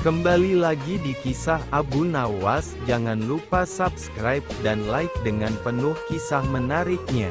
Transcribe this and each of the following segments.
Kembali lagi di kisah Abu Nawas. Jangan lupa subscribe dan like dengan penuh kisah menariknya.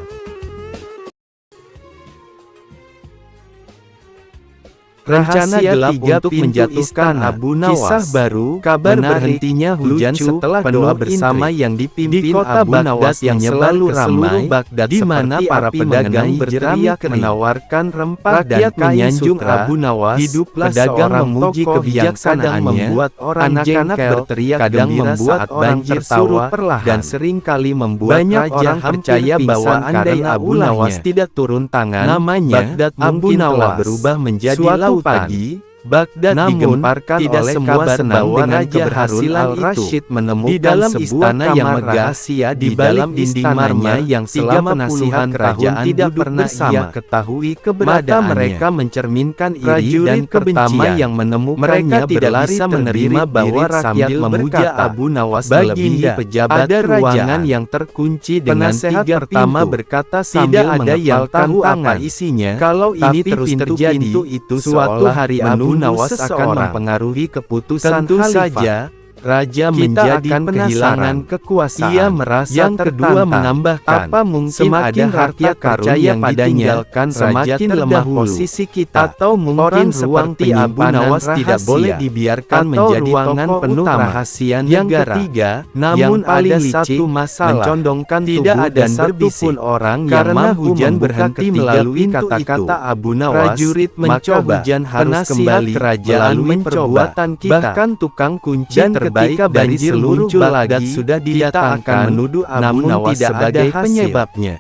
Rencana gelap untuk menjatuhkan Abu Nawas. Kisah baru, kabar berhentinya hujan setelah doa bersama yang dipimpin Abu Nawas yang selalu ramai, di mana para pedagang berteriak menawarkan rempah dan menyanjung Abu Nawas. Hiduplah pedagang memuji kebijaksanaannya, membuat anak-anak berteriak kadang membuat banjir surut perlahan, dan seringkali membuat banyak orang percaya bahwa andai Abu Nawas tidak turun tangan, namanya Baghdad mungkin telah berubah menjadi lautan. Pagi, Baghdad digemparkan oleh kabar bahwa Raja Harun al-Rasyid menemukan dalam istana yang megah di dalam dinding marmer yang selama puluhan tahun tidak pernah ia ketahui keberadaannya. Mata mereka mencerminkan iri dan kebencian yang menemukannya. Mereka tidak bisa menerima bahwa rakyat memuja Abu Nawas melebihi pejabat. Ada ruangan yang terkunci dengan tiga pertama pintu. Berkata sambil tidak ada yang tahu apa isinya. Kalau ini terus terjadi, suatu hari Abu Nawas akan mempengaruhi keputusan Tentu saja, Raja menjadi kehilangan kekuasaan. Ia merasa yang kedua menambahkan, apa mungkin semakin ada harta karun yang ditinggalkan semakin lemah posisi kita, atau mungkin ruang Abu Nawas tidak boleh dibiarkan menjadi ruangan penuh rahasia negara. Yang ketiga, namun ada satu masalah, mencondongkan tidak ada satupun orang yang mampu hujan berhenti melalui kata-kata Abu Nawas. Prajurit mencoba, hujan harus kembali kerajaan perbuatan kita. Bahkan tukang kunci ketika banjir muncul lagi, sudah didatangkan menuduh Abu Nawas sebagai penyebabnya.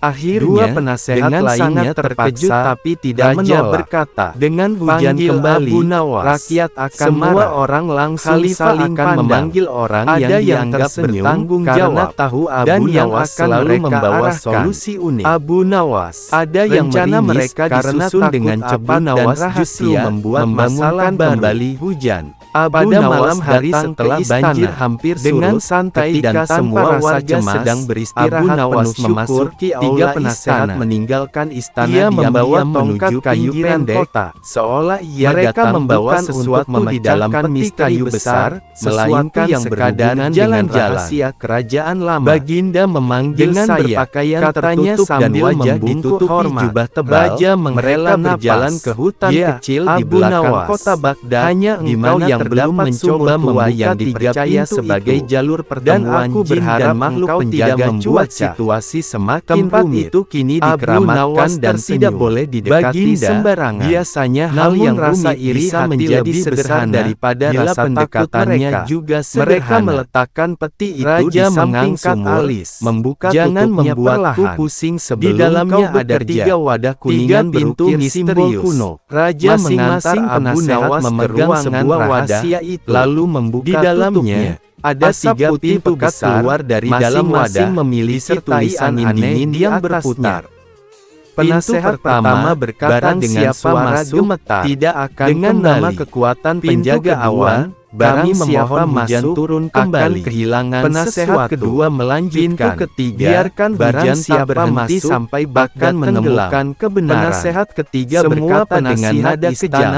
Akhirnya, penasehat lainnya terkejut tapi tidak menolak. Berkata, dengan hujan kembali, Abu Nawas, rakyat akan semua orang langsung saling memanggil orang yang dianggap bertanggung jawab, tahu Abu dan yang akan selalu membawa solusi unik. Abu Nawas, ada yang mereka karena dengan cepat dan justru membuat masalah kembali hujan. Pada malam hari setelah banjir hampir dengan santai dan semua warga sedang beristirahat, Abu Nawas memasuki tiga penasehat meninggalkan istana. Ia membawa tongkat kayu pendek kota, seolah mereka membawa sesuatu di dalam peti kayu besar, melainkan yang sekadar jalan-jalan kerajaan lama. Baginda memanggil dengan berpakaian tertutup dan wajah ditutupi jubah tebal. Raja merela berjalan ke hutan kecil di belakang kota Baghdad, hanya engkau yang belum mencoba membuka yang dipercaya sebagai jalur pertemuan jin dan makhluk penjaga membuat situasi semakin rumit. Itu kini dikeramatkan dan tidak boleh didekati sembarangan. Biasanya hal yang rasa iri bisa menjadi sederhana daripada rasa pendekatannya juga sederhana. Mereka meletakkan peti itu di samping alis, membuka jangan membuatku pusing sebelum di dalamnya ada tiga wadah kuningan berukir simbol kuno. Raja mengantar Abu Nawas memegang sebuah wadah lalu membuka di dalamnya. Ada tiga pintu besar keluar dari dalam wadah memiliki tulisan aneh yang berputar. Penasehat pertama berkata dengan suara gemetar, tidak akan dengan nama kekuatan penjaga awan, kami memohon hujan turun kembali. Kehilangan penasehat kedua melanjutkan, ketiga, biarkan barang siapa masuk sampai bahkan menemukan kebenaran. Penasehat ketiga berkata dengan nada kejam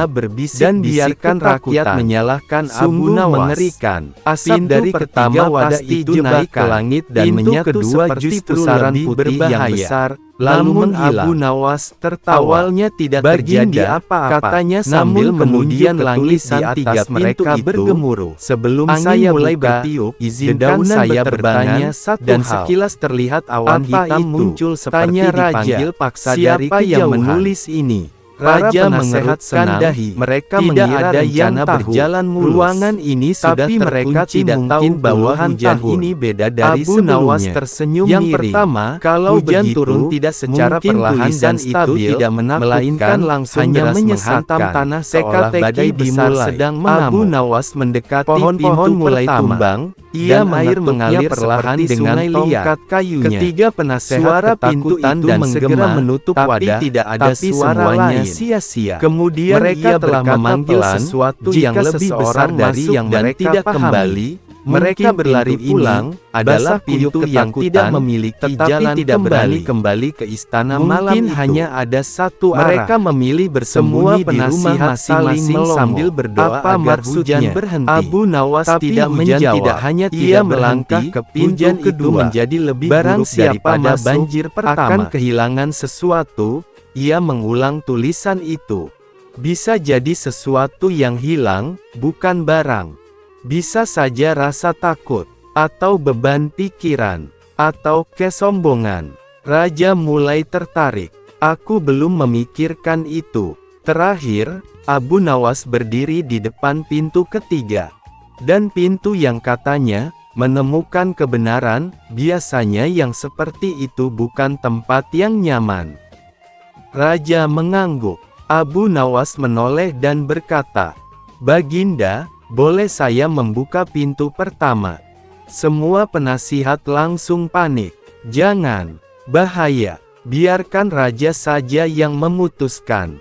dan biarkan rakyat menyalahkan Abu Nawas. Mengerikan. Asap dari ketiga wadah itu naik ke langit dan menyatu seperti pusaran putih yang besar. Lalu Abu Nawas tertawalnya tidak terjadi apa-apa, katanya sambil kemudian langit di atas mereka bergemuruh. Sebelum saya mulai bertiup, izinkan saya bertanya dan sekilas terlihat awan hitam muncul seperti dipanggil paksa dari kejauhan. Siapa yang menulis ini? Raja mengerutkan dahi. Mereka mengira rencana berjalan mulus. Ruangan ini sudah terkunci, tidak tahu bahwa hujan ini beda dari Abu Nawas tersenyum yang miring. Pertama, kalau hujan turun tidak secara perlahan dan stabil, tidak melainkan langsung hanya menyesatkan tanah seolah badai besar sedang mengamuk. Abu Nawas mendekati pohon-pohon mulai tumbang. Ia air mengalir perlahan dengan tongkat kayunya. Ketiga penasehat ketakutan dan segera menutup wadah, tidak ada suara lain. Sia-sia. Kemudian mereka telah memanggil sesuatu yang lebih besar dari yang mereka tidak kembali. Mereka berlari pulang adalah pintu yang tidak memiliki jalan tidak berani kembali ke istana malam itu. Hanya ada satu arah. Mereka memilih bersembunyi di rumah masing-masing sambil berdoa agar hujan berhenti. Abu Nawas tidak menjawab. Tidak hanya tidak melangkah ke pintu kedua menjadi lebih buruk daripada banjir pertama. Akan kehilangan sesuatu, ia mengulang tulisan itu. Bisa jadi sesuatu yang hilang, bukan barang. Bisa saja rasa takut, atau beban pikiran, atau kesombongan. Raja mulai tertarik. Aku belum memikirkan itu. Terakhir, Abu Nawas berdiri di depan pintu ketiga. Dan pintu yang katanya menemukan kebenaran, biasanya yang seperti itu bukan tempat yang nyaman. Raja mengangguk. Abu Nawas menoleh dan berkata, "Baginda, boleh saya membuka pintu pertama?" Semua penasihat langsung panik. "Jangan, bahaya. Biarkan raja saja yang memutuskan."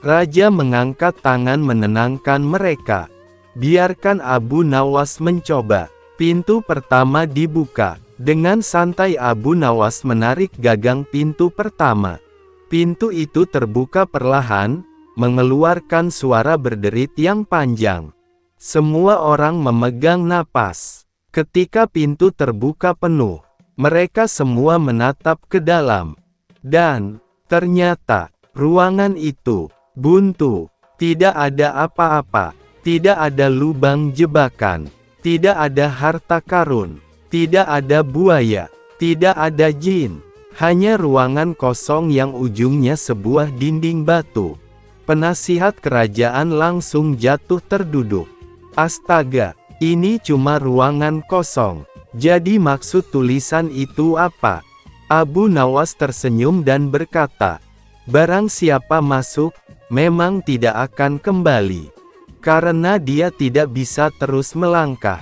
Raja mengangkat tangan menenangkan mereka. Biarkan Abu Nawas mencoba. Pintu pertama dibuka. Dengan santai Abu Nawas menarik gagang pintu pertama. Pintu itu terbuka perlahan, mengeluarkan suara berderit yang panjang. Semua orang memegang napas. Ketika pintu terbuka penuh, mereka semua menatap ke dalam. Dan, ternyata, ruangan itu buntu. Tidak ada apa-apa. Tidak ada lubang jebakan. Tidak ada harta karun. Tidak ada buaya. Tidak ada jin. Hanya ruangan kosong yang ujungnya sebuah dinding batu. Penasihat kerajaan langsung jatuh terduduk. Astaga, ini cuma ruangan kosong. Jadi maksud tulisan itu apa? Abu Nawas tersenyum dan berkata, "Barang siapa masuk, memang tidak akan kembali. Karena dia tidak bisa terus melangkah.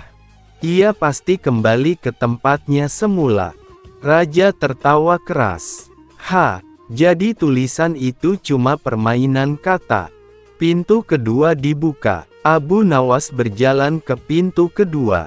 Ia pasti kembali ke tempatnya semula." Raja tertawa keras. Jadi tulisan itu cuma permainan kata. Pintu kedua dibuka. Abu Nawas berjalan ke pintu kedua.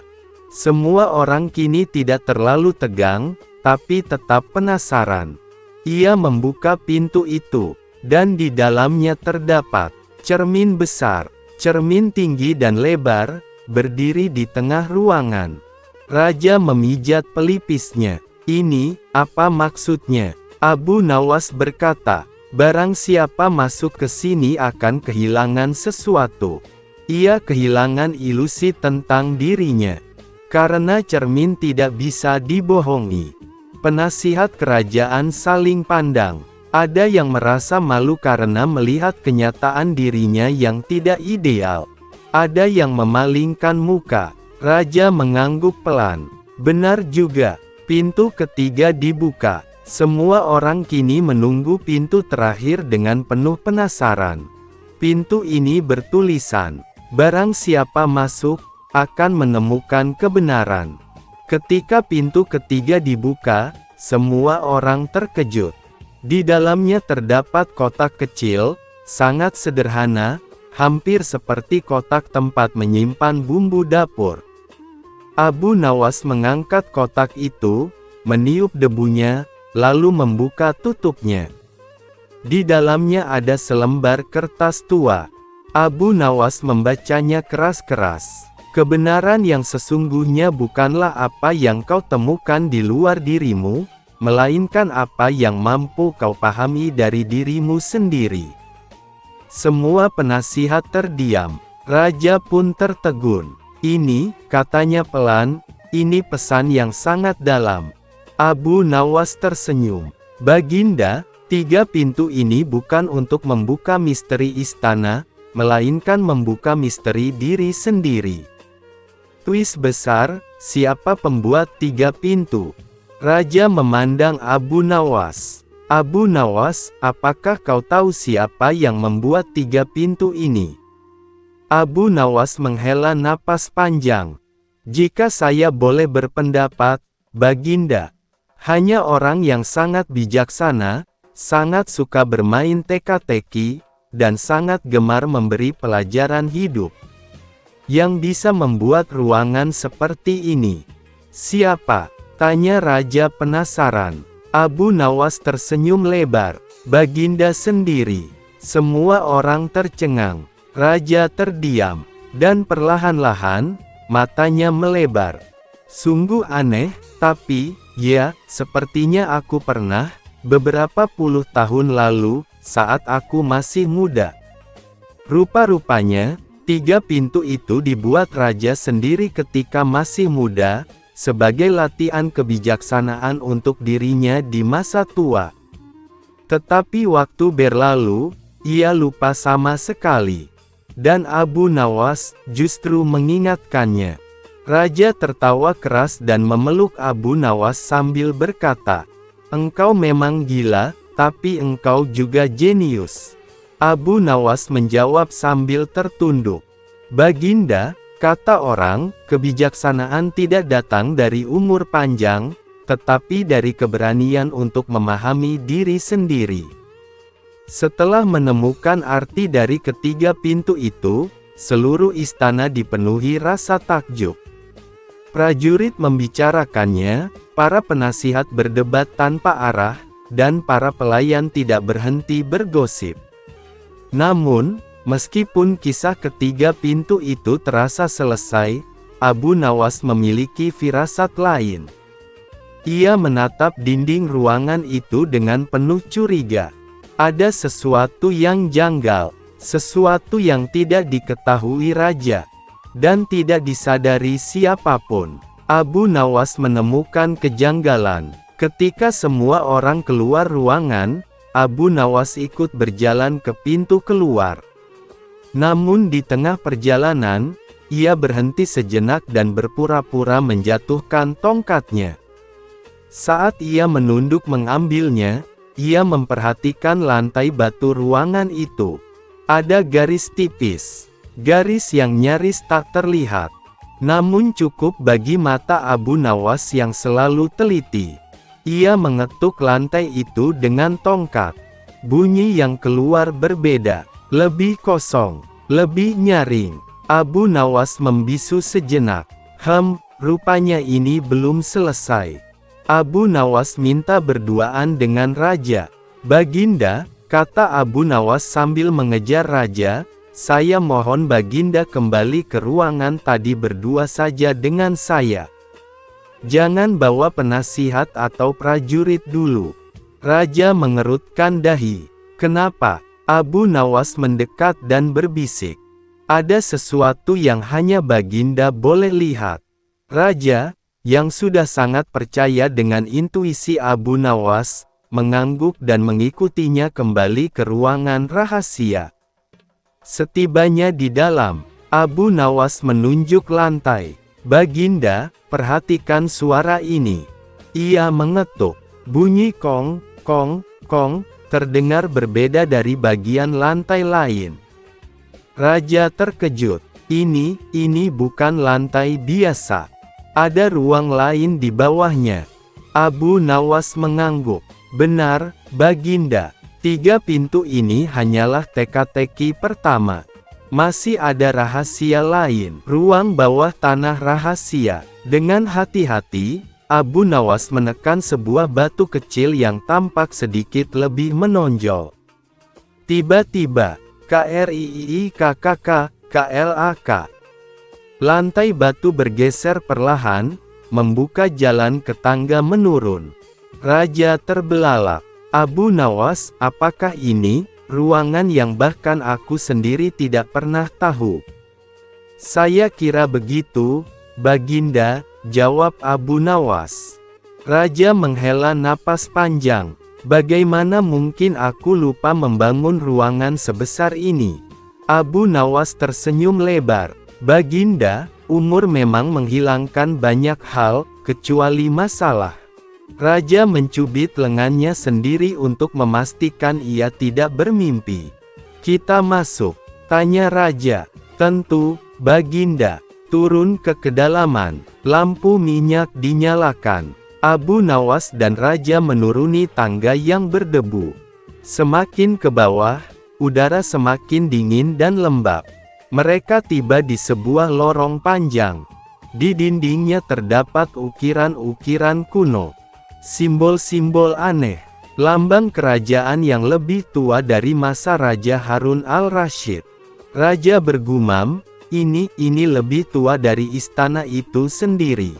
Semua orang kini tidak terlalu tegang, tapi tetap penasaran. Ia membuka pintu itu, dan di dalamnya terdapat cermin besar, cermin tinggi dan lebar, berdiri di tengah ruangan. Raja memijat pelipisnya. "Ini, apa maksudnya?" Abu Nawas berkata, "Barang siapa masuk ke sini akan kehilangan sesuatu." Ia kehilangan ilusi tentang dirinya. Karena cermin tidak bisa dibohongi. Penasihat kerajaan saling pandang. Ada yang merasa malu karena melihat kenyataan dirinya yang tidak ideal. Ada yang memalingkan muka. Raja mengangguk pelan. Benar juga, pintu ketiga dibuka. Semua orang kini menunggu pintu terakhir dengan penuh penasaran. Pintu ini bertulisan, "Barang siapa masuk, akan menemukan kebenaran." Ketika pintu ketiga dibuka, semua orang terkejut. Di dalamnya terdapat kotak kecil, sangat sederhana, hampir seperti kotak tempat menyimpan bumbu dapur. Abu Nawas mengangkat kotak itu, meniup debunya, lalu membuka tutupnya. Di dalamnya ada selembar kertas tua. Abu Nawas membacanya keras-keras. "Kebenaran yang sesungguhnya bukanlah apa yang kau temukan di luar dirimu, melainkan apa yang mampu kau pahami dari dirimu sendiri." Semua penasihat terdiam. Raja pun tertegun. "Ini," katanya pelan, "ini pesan yang sangat dalam." Abu Nawas tersenyum. "Baginda, 3 pintu ini bukan untuk membuka misteri istana, melainkan membuka misteri diri sendiri." Twist besar, siapa pembuat 3 pintu? Raja memandang Abu Nawas. "Abu Nawas, apakah kau tahu siapa yang membuat 3 pintu ini?" Abu Nawas menghela napas panjang. "Jika saya boleh berpendapat, Baginda, hanya orang yang sangat bijaksana, sangat suka bermain teka-teki, dan sangat gemar memberi pelajaran hidup." yang bisa membuat ruangan seperti ini?" "Siapa?" tanya raja penasaran. Abu Nawas tersenyum lebar. "Baginda sendiri." Semua orang tercengang. Raja terdiam, dan perlahan-lahan, matanya melebar. "Sungguh aneh, tapi, ya, sepertinya aku pernah, beberapa puluh tahun lalu, saat aku masih muda." Rupa-rupanya, 3 pintu itu dibuat raja sendiri ketika masih muda, sebagai latihan kebijaksanaan untuk dirinya di masa tua. Tetapi waktu berlalu, ia lupa sama sekali. Dan Abu Nawas justru mengingatkannya. Raja tertawa keras dan memeluk Abu Nawas sambil berkata, "Engkau memang gila, tapi engkau juga jenius." Abu Nawas menjawab sambil tertunduk. "Baginda," kata orang, "kebijaksanaan tidak datang dari umur panjang, tetapi dari keberanian untuk memahami diri sendiri." Setelah menemukan arti dari ketiga pintu itu, seluruh istana dipenuhi rasa takjub. Prajurit membicarakannya, para penasihat berdebat tanpa arah, dan para pelayan tidak berhenti bergosip. Namun, meskipun kisah ketiga pintu itu terasa selesai, Abu Nawas memiliki firasat lain. Ia menatap dinding ruangan itu dengan penuh curiga. Ada sesuatu yang janggal, sesuatu yang tidak diketahui raja, dan tidak disadari siapapun. Abu Nawas menemukan kejanggalan. Ketika semua orang keluar ruangan, Abu Nawas ikut berjalan ke pintu keluar. Namun di tengah perjalanan, ia berhenti sejenak dan berpura-pura menjatuhkan tongkatnya. Saat ia menunduk mengambilnya, ia memperhatikan lantai batu ruangan itu. Ada garis tipis, garis yang nyaris tak terlihat, namun cukup bagi mata Abu Nawas yang selalu teliti. Ia mengetuk lantai itu dengan tongkat. Bunyi yang keluar berbeda, lebih kosong, lebih nyaring. Abu Nawas membisu sejenak. Rupanya ini belum selesai. Abu Nawas minta berduaan dengan raja. "Baginda," kata Abu Nawas sambil mengejar raja, "saya mohon Baginda kembali ke ruangan tadi berdua saja dengan saya. Jangan bawa penasihat atau prajurit dulu." Raja mengerutkan dahi. "Kenapa?" Abu Nawas mendekat dan berbisik. "Ada sesuatu yang hanya Baginda boleh lihat." Raja, yang sudah sangat percaya dengan intuisi Abu Nawas, mengangguk dan mengikutinya kembali ke ruangan rahasia. Setibanya di dalam, Abu Nawas menunjuk lantai. "Baginda, perhatikan suara ini." Ia mengetuk. Bunyi kong, kong, kong, terdengar berbeda dari bagian lantai lain. Raja terkejut. Ini bukan lantai biasa. Ada ruang lain di bawahnya." Abu Nawas mengangguk. "Benar, Baginda. 3 pintu ini hanyalah teka-teki pertama. Masih ada rahasia lain, ruang bawah tanah rahasia." Dengan hati-hati, Abu Nawas menekan sebuah batu kecil yang tampak sedikit lebih menonjol. Tiba-tiba, KRIIKKK, KLAK. Lantai batu bergeser perlahan, membuka jalan ke tangga menurun. Raja terbelalak. "Abu Nawas, apakah ini ruangan yang bahkan aku sendiri tidak pernah tahu?" "Saya kira begitu, Baginda," jawab Abu Nawas. Raja menghela napas panjang. "Bagaimana mungkin aku lupa membangun ruangan sebesar ini?" Abu Nawas tersenyum lebar. "Baginda, umur memang menghilangkan banyak hal, kecuali masalah." Raja mencubit lengannya sendiri untuk memastikan ia tidak bermimpi. "Kita masuk?" tanya raja. "Tentu, Baginda." Turun ke kedalaman. Lampu minyak dinyalakan. Abu Nawas dan raja menuruni tangga yang berdebu. Semakin ke bawah, udara semakin dingin dan lembab. Mereka tiba di sebuah lorong panjang. Di dindingnya terdapat ukiran-ukiran kuno, simbol-simbol aneh, lambang kerajaan yang lebih tua dari masa Raja Harun al-Rasyid. Raja bergumam, ini lebih tua dari istana itu sendiri.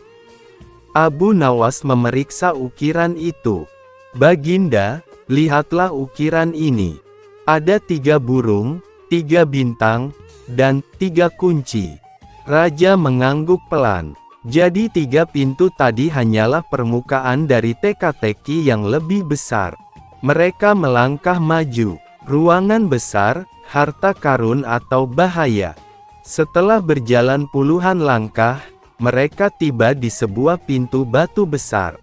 Abu Nawas memeriksa ukiran itu. Baginda, lihatlah ukiran ini. Ada 3 burung, 3 bintang, dan 3 kunci. Raja mengangguk pelan. Jadi 3 pintu tadi hanyalah permukaan dari teka-teki yang lebih besar. Mereka melangkah maju. Ruangan besar, harta karun atau bahaya. Setelah berjalan puluhan langkah, mereka tiba di sebuah pintu batu besar.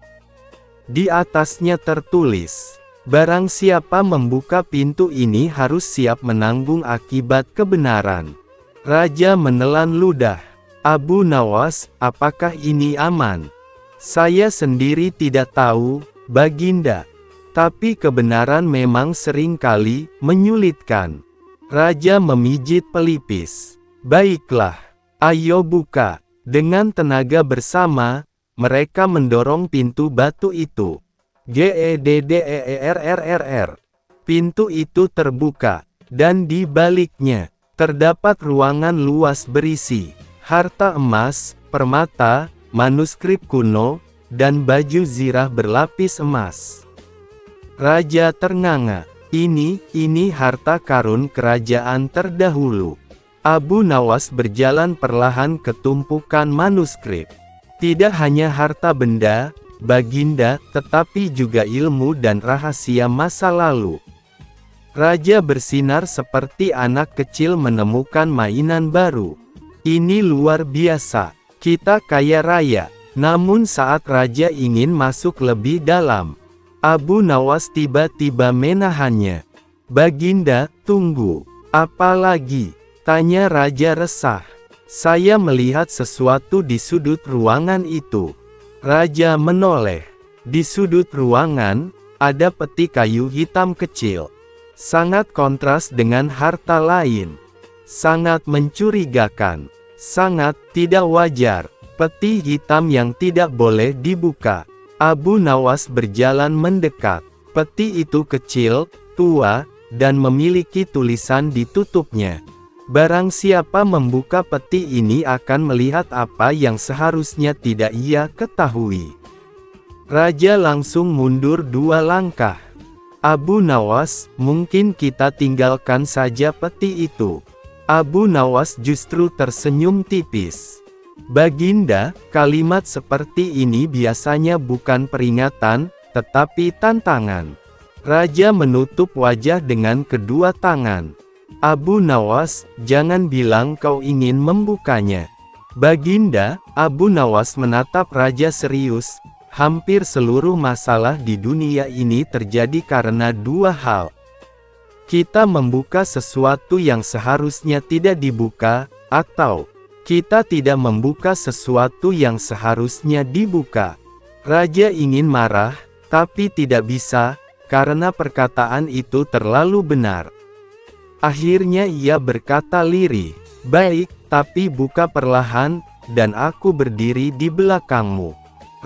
Di atasnya tertulis, barang siapa membuka pintu ini harus siap menanggung akibat kebenaran. Raja menelan ludah. Abu Nawas, apakah ini aman? Saya sendiri tidak tahu, Baginda. Tapi kebenaran memang seringkali menyulitkan. Raja memijit pelipis. Baiklah, ayo buka. Dengan tenaga bersama, mereka mendorong pintu batu itu. Gedderrrr. Pintu itu terbuka, dan di baliknya terdapat ruangan luas berisi harta emas, permata, manuskrip kuno, dan baju zirah berlapis emas. Raja ternganga. Ini harta karun kerajaan terdahulu. Abu Nawas berjalan perlahan ke tumpukan manuskrip. Tidak hanya harta benda, Baginda, tetapi juga ilmu dan rahasia masa lalu. Raja bersinar seperti anak kecil menemukan mainan baru. Ini luar biasa. Kita kaya raya. Namun saat raja ingin masuk lebih dalam, Abu Nawas tiba-tiba menahannya. Baginda, tunggu. Apa lagi? Tanya raja resah. Saya melihat sesuatu di sudut ruangan itu. Raja menoleh. Di sudut ruangan, ada peti kayu hitam kecil. Sangat kontras dengan harta lain. Sangat mencurigakan. Sangat tidak wajar. Peti hitam yang tidak boleh dibuka. Abu Nawas berjalan mendekat. Peti itu kecil, tua, dan memiliki tulisan di tutupnya. Barang siapa membuka peti ini akan melihat apa yang seharusnya tidak ia ketahui. Raja langsung mundur 2 langkah. Abu Nawas, mungkin kita tinggalkan saja peti itu. Abu Nawas justru tersenyum tipis. Baginda, kalimat seperti ini biasanya bukan peringatan, tetapi tantangan. Raja menutup wajah dengan kedua tangan. Abu Nawas, jangan bilang kau ingin membukanya. Baginda, Abu Nawas menatap raja serius. Hampir seluruh masalah di dunia ini terjadi karena 2 hal. Kita membuka sesuatu yang seharusnya tidak dibuka, atau kita tidak membuka sesuatu yang seharusnya dibuka. Raja ingin marah, tapi tidak bisa, karena perkataan itu terlalu benar. Akhirnya ia berkata lirih, baik, tapi buka perlahan, dan aku berdiri di belakangmu.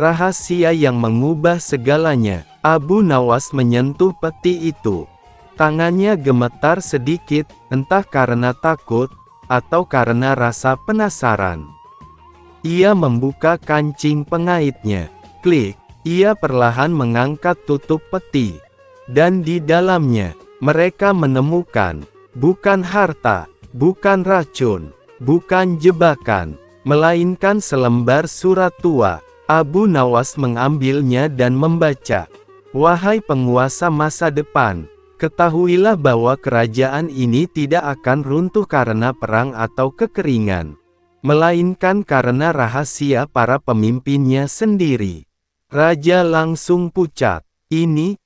Rahasia yang mengubah segalanya. Abu Nawas menyentuh peti itu. Tangannya gemetar sedikit, entah karena takut, atau karena rasa penasaran. Ia membuka kancing pengaitnya. Klik, ia perlahan mengangkat tutup peti. Dan di dalamnya, mereka menemukan, bukan harta, bukan racun, bukan jebakan, melainkan selembar surat tua. Abu Nawas mengambilnya dan membaca. Wahai penguasa masa depan, ketahuilah bahwa kerajaan ini tidak akan runtuh karena perang atau kekeringan, melainkan karena rahasia para pemimpinnya sendiri. Raja langsung pucat. Ini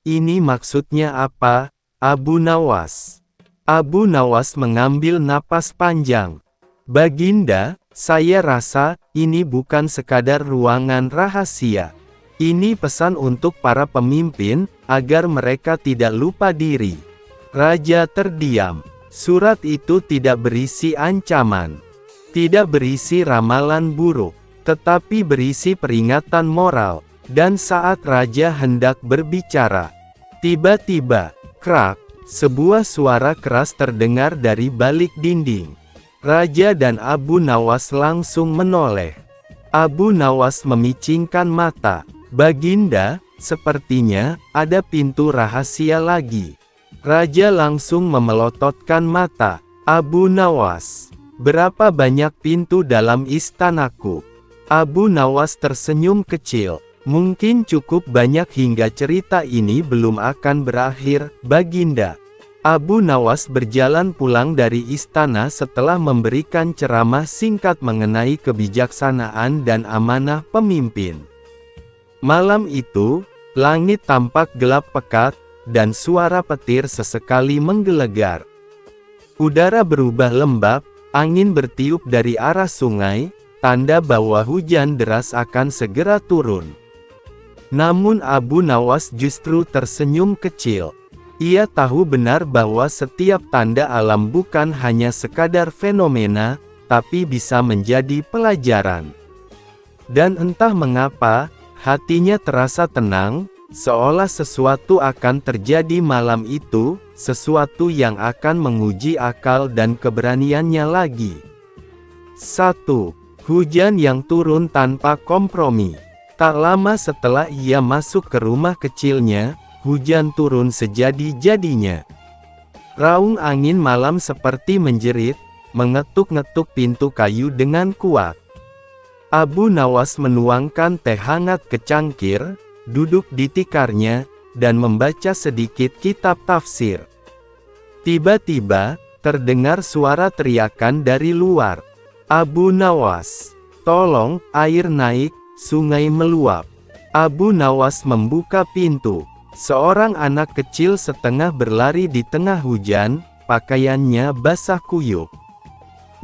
maksudnya apa, Abu Nawas? Abu Nawas mengambil napas panjang. Baginda, saya rasa, ini bukan sekadar ruangan rahasia. Ini pesan untuk para pemimpin, agar mereka tidak lupa diri. Raja terdiam. Surat itu tidak berisi ancaman, tidak berisi ramalan buruk, tetapi berisi peringatan moral. Dan saat raja hendak berbicara, tiba-tiba, krak, sebuah suara keras terdengar dari balik dinding. Raja dan Abu Nawas langsung menoleh. Abu Nawas memicingkan mata. Baginda, sepertinya ada pintu rahasia lagi. Raja langsung memelototkan mata. Abu Nawas, berapa banyak pintu dalam istanaku? Abu Nawas tersenyum kecil. Mungkin cukup banyak hingga cerita ini belum akan berakhir, Baginda. Abu Nawas berjalan pulang dari istana setelah memberikan ceramah singkat mengenai kebijaksanaan dan amanah pemimpin. Malam itu, langit tampak gelap pekat, dan suara petir sesekali menggelegar. Udara berubah lembab, angin bertiup dari arah sungai, tanda bahwa hujan deras akan segera turun. Namun Abu Nawas justru tersenyum kecil. Ia tahu benar bahwa setiap tanda alam bukan hanya sekadar fenomena, tapi bisa menjadi pelajaran. Dan entah mengapa, hatinya terasa tenang, seolah sesuatu akan terjadi malam itu, sesuatu yang akan menguji akal dan keberaniannya lagi. 1. Hujan yang turun tanpa kompromi. Tak lama setelah ia masuk ke rumah kecilnya, hujan turun sejadi-jadinya. Raung angin malam seperti menjerit, mengetuk-ngetuk pintu kayu dengan kuat. Abu Nawas menuangkan teh hangat ke cangkir, duduk di tikarnya, dan membaca sedikit kitab tafsir. Tiba-tiba, terdengar suara teriakan dari luar. Abu Nawas, tolong, air naik, sungai meluap. Abu Nawas membuka pintu. Seorang anak kecil setengah berlari di tengah hujan, pakaiannya basah kuyup.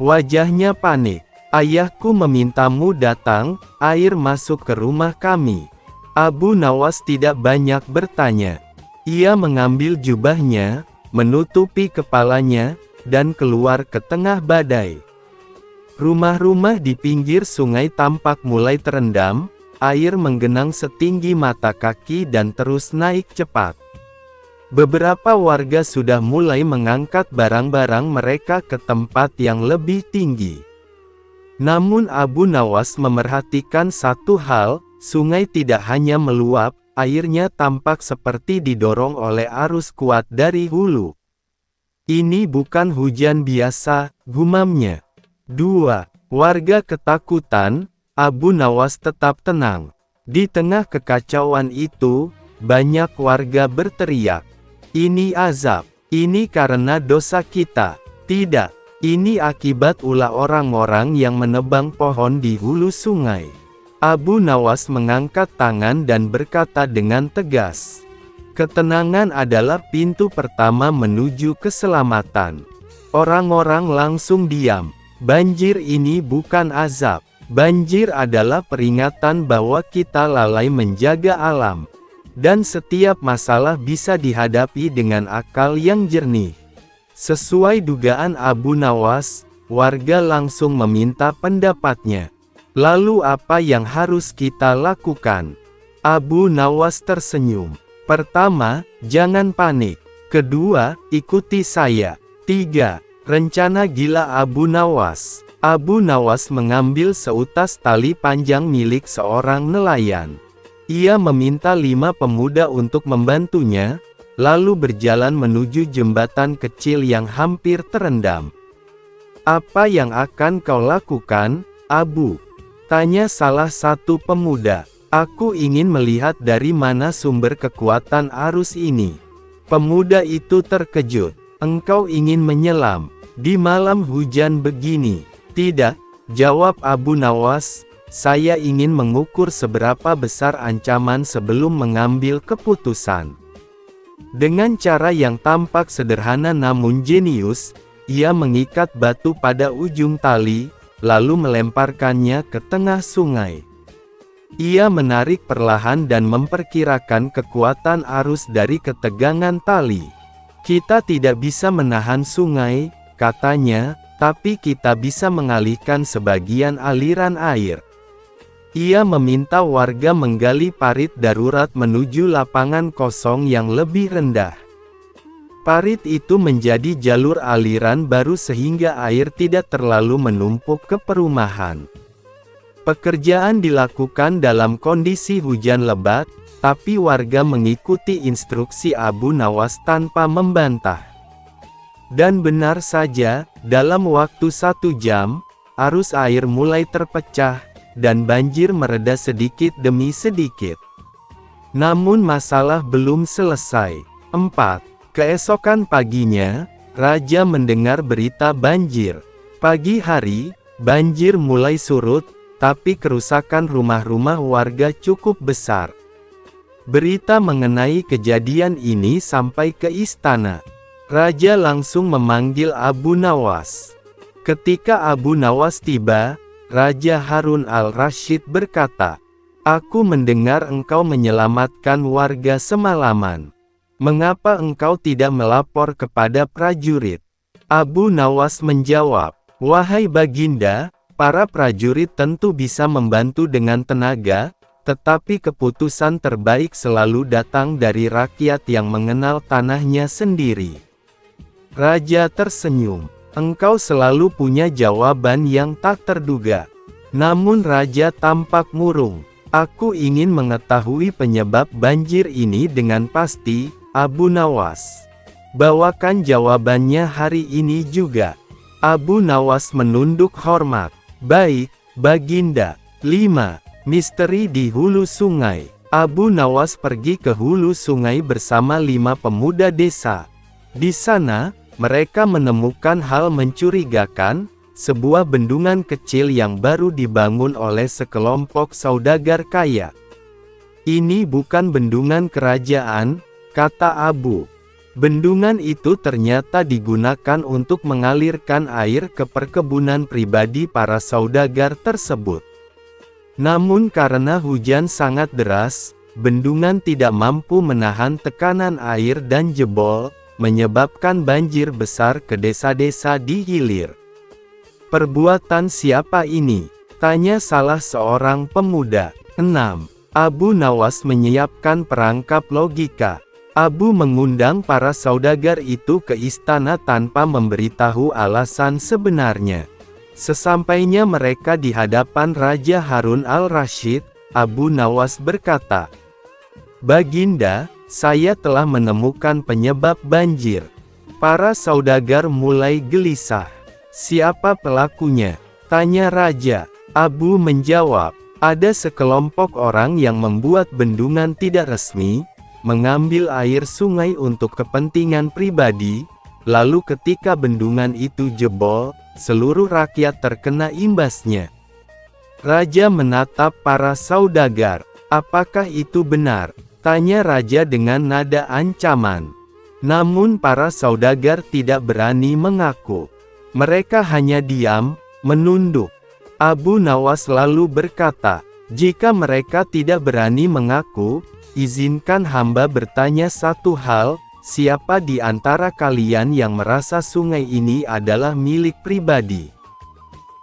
Wajahnya panik. Ayahku memintamu datang, air masuk ke rumah kami. Abu Nawas tidak banyak bertanya. Ia mengambil jubahnya, menutupi kepalanya, dan keluar ke tengah badai. Rumah-rumah di pinggir sungai tampak mulai terendam. Air menggenang setinggi mata kaki dan terus naik cepat. Beberapa warga sudah mulai mengangkat barang-barang mereka ke tempat yang lebih tinggi. Namun Abu Nawas memerhatikan satu hal, sungai tidak hanya meluap, airnya tampak seperti didorong oleh arus kuat dari hulu. Ini bukan hujan biasa, gumamnya. 2. Warga ketakutan. Abu Nawas tetap tenang. Di tengah kekacauan itu, banyak warga berteriak, "Ini azab, ini karena dosa kita." Tidak, ini akibat ulah orang-orang yang menebang pohon di hulu sungai. Abu Nawas mengangkat tangan dan berkata dengan tegas, "Ketenangan adalah pintu pertama menuju keselamatan." Orang-orang langsung diam. Banjir ini bukan azab. Banjir adalah peringatan bahwa kita lalai menjaga alam. Dan setiap masalah bisa dihadapi dengan akal yang jernih. Sesuai dugaan Abu Nawas, warga langsung meminta pendapatnya. Lalu apa yang harus kita lakukan? Abu Nawas tersenyum. Pertama, jangan panik. Kedua, ikuti saya. 3. Rencana gila Abu Nawas. Abu Nawas mengambil seutas tali panjang milik seorang nelayan. Ia meminta 5 pemuda untuk membantunya, lalu berjalan menuju jembatan kecil yang hampir terendam. "Apa yang akan kau lakukan, Abu?" tanya salah satu pemuda. "Aku ingin melihat dari mana sumber kekuatan arus ini." Pemuda itu terkejut. "Engkau ingin menyelam di malam hujan begini?" "Tidak," jawab Abu Nawas, "saya ingin mengukur seberapa besar ancaman sebelum mengambil keputusan." Dengan cara yang tampak sederhana namun jenius, ia mengikat batu pada ujung tali, lalu melemparkannya ke tengah sungai. Ia menarik perlahan dan memperkirakan kekuatan arus dari ketegangan tali. Kita tidak bisa menahan sungai, katanya, tapi kita bisa mengalihkan sebagian aliran air. Ia meminta warga menggali parit darurat menuju lapangan kosong yang lebih rendah. Parit itu menjadi jalur aliran baru sehingga air tidak terlalu menumpuk ke perumahan. Pekerjaan dilakukan dalam kondisi hujan lebat, tapi warga mengikuti instruksi Abu Nawas tanpa membantah. Dan benar saja, dalam waktu 1 jam, arus air mulai terpecah, dan banjir mereda sedikit demi sedikit. Namun masalah belum selesai. 4. Keesokan paginya, Raja mendengar berita banjir. Pagi hari, banjir mulai surut, tapi kerusakan rumah-rumah warga cukup besar. Berita mengenai kejadian ini sampai ke istana. Raja langsung memanggil Abu Nawas. Ketika Abu Nawas tiba, Raja Harun al-Rasyid berkata, "Aku mendengar engkau menyelamatkan warga semalaman. Mengapa engkau tidak melapor kepada prajurit?" Abu Nawas menjawab, "Wahai Baginda, para prajurit tentu bisa membantu dengan tenaga, tetapi keputusan terbaik selalu datang dari rakyat yang mengenal tanahnya sendiri." Raja tersenyum. "Engkau selalu punya jawaban yang tak terduga." Namun Raja tampak murung. "Aku ingin mengetahui penyebab banjir ini dengan pasti, Abu Nawas. Bawakan jawabannya hari ini juga." Abu Nawas menunduk hormat. "Baik, Baginda." 5. Misteri di hulu sungai. Abu Nawas pergi ke hulu sungai bersama 5 pemuda desa. Di sana, mereka menemukan hal mencurigakan, sebuah bendungan kecil yang baru dibangun oleh sekelompok saudagar kaya. "Ini bukan bendungan kerajaan," kata Abu. Bendungan itu ternyata digunakan untuk mengalirkan air ke perkebunan pribadi para saudagar tersebut. Namun karena hujan sangat deras, bendungan tidak mampu menahan tekanan air dan jebol, menyebabkan banjir besar ke desa-desa di hilir. "Perbuatan siapa ini?" tanya salah seorang pemuda. 6. Abu Nawas menyiapkan perangkap logika. Abu mengundang para saudagar itu ke istana tanpa memberitahu alasan sebenarnya. Sesampainya mereka di hadapan Raja Harun al-Rasyid, Abu Nawas berkata, "Baginda, saya telah menemukan penyebab banjir." Para saudagar mulai gelisah. "Siapa pelakunya?" tanya Raja. Abu menjawab, "Ada sekelompok orang yang membuat bendungan tidak resmi, mengambil air sungai untuk kepentingan pribadi, lalu ketika bendungan itu jebol, seluruh rakyat terkena imbasnya." Raja menatap para saudagar. "Apakah itu benar?" tanya Raja dengan nada ancaman. Namun para saudagar tidak berani mengaku. Mereka hanya diam, menunduk. Abu Nawas lalu berkata, "Jika mereka tidak berani mengaku, izinkan hamba bertanya satu hal, siapa di antara kalian yang merasa sungai ini adalah milik pribadi?"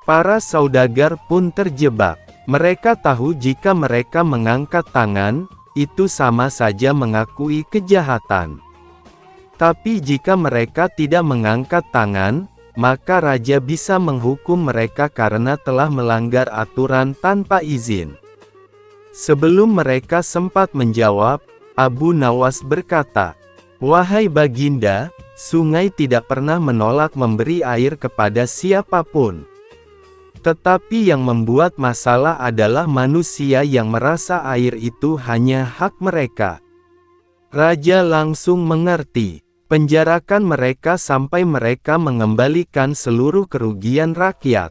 Para saudagar pun terjebak. Mereka tahu jika mereka mengangkat tangan, itu sama saja mengakui kejahatan. Tapi jika mereka tidak mengangkat tangan, maka Raja bisa menghukum mereka karena telah melanggar aturan tanpa izin. Sebelum mereka sempat menjawab, Abu Nawas berkata, "Wahai Baginda, sungai tidak pernah menolak memberi air kepada siapapun. Tetapi yang membuat masalah adalah manusia yang merasa air itu hanya hak mereka." Raja langsung mengerti. "Penjarakan mereka sampai mereka mengembalikan seluruh kerugian rakyat."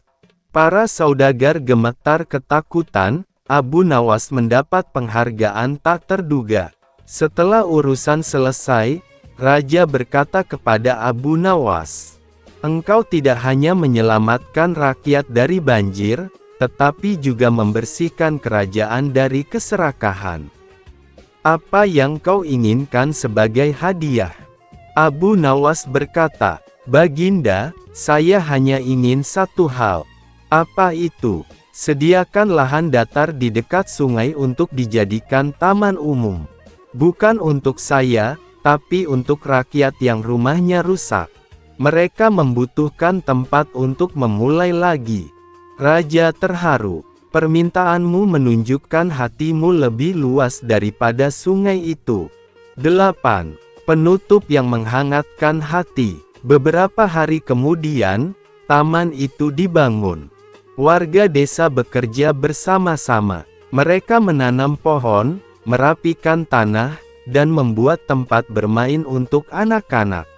Para saudagar gemetar ketakutan. Abu Nawas mendapat penghargaan tak terduga. Setelah urusan selesai, Raja berkata kepada Abu Nawas, "Engkau tidak hanya menyelamatkan rakyat dari banjir, tetapi juga membersihkan kerajaan dari keserakahan. Apa yang kau inginkan sebagai hadiah?" Abu Nawas berkata, "Baginda, saya hanya ingin satu hal." "Apa itu?" "Sediakan lahan datar di dekat sungai untuk dijadikan taman umum. Bukan untuk saya, tapi untuk rakyat yang rumahnya rusak. Mereka membutuhkan tempat untuk memulai lagi." Raja terharu. "Permintaanmu menunjukkan hatimu lebih luas daripada sungai itu." 8. Penutup yang menghangatkan hati. Beberapa hari kemudian, taman itu dibangun. Warga desa bekerja bersama-sama. Mereka menanam pohon, merapikan tanah, dan membuat tempat bermain untuk anak-anak.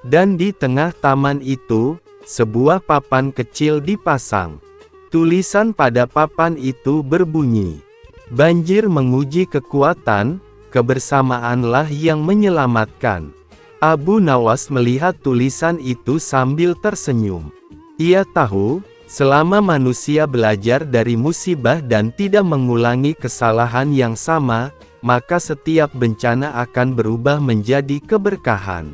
Dan di tengah taman itu, sebuah papan kecil dipasang. Tulisan pada papan itu berbunyi, "Banjir menguji kekuatan, kebersamaanlah yang menyelamatkan." Abu Nawas melihat tulisan itu sambil tersenyum. Ia tahu, selama manusia belajar dari musibah dan tidak mengulangi kesalahan yang sama, maka setiap bencana akan berubah menjadi keberkahan.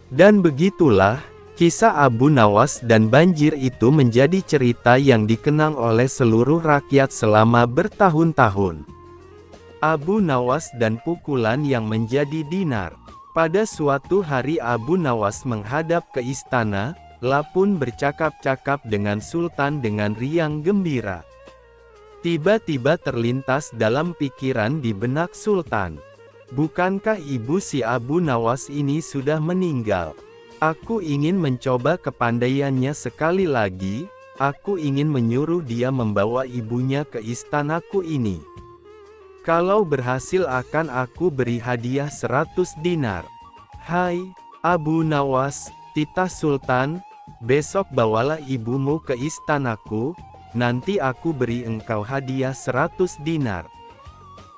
Dan begitulah, kisah Abu Nawas dan banjir itu menjadi cerita yang dikenang oleh seluruh rakyat selama bertahun-tahun. Abu Nawas dan pukulan yang menjadi dinar. Pada suatu hari Abu Nawas menghadap ke istana, pun bercakap-cakap dengan Sultan dengan riang gembira. Tiba-tiba terlintas dalam pikiran di benak Sultan, "Bukankah ibu si Abu Nawas ini sudah meninggal? Aku ingin mencoba kepandaiannya sekali lagi. Aku ingin menyuruh dia membawa ibunya ke istanaku ini. Kalau berhasil akan aku beri hadiah 100 dinar. Hai, Abu Nawas," titah Sultan, "besok bawalah ibumu ke istanaku, nanti aku beri engkau hadiah 100 dinar.